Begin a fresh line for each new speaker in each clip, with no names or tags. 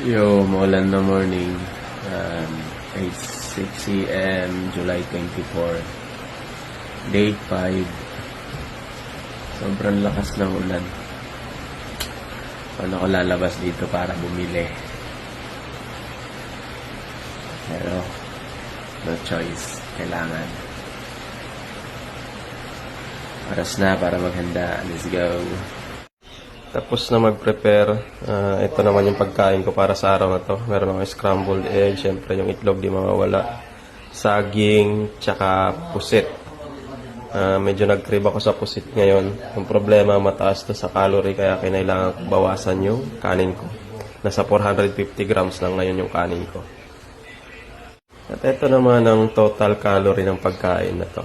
Yo, maulan na morning. 6 a.m. July 24. Day 5. Sobrang lakas ng ulan. Paano ako lalabas dito para bumili? Pero, no choice. Kailangan. Oras na para maghanda. Let's go. Tapos na mag-prepare. Ito naman yung pagkain ko para sa araw na to. Meron akong scrambled egg. Siyempre yung itlog di mawawala. Saging, tsaka pusit. Medyo nag-crave ako sa pusit ngayon. Yung problema, mataas to sa calorie. Kaya kailangan bawasan yung kanin ko. Nasa 450 grams lang ngayon yung kanin ko. At ito naman ang total calorie ng pagkain na to.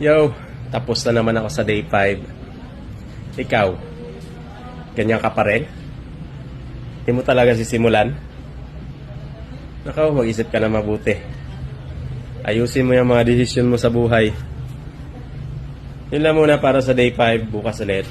Yo, tapos na naman ako sa day 5. Ikaw, ganyan ka pa rin? Hindi mo talaga sisimulan? Nakaw, mag-isip ka na mabuti. Ayusin mo yung mga desisyon mo sa buhay. Yun lang muna para sa day 5. Bukas ulit.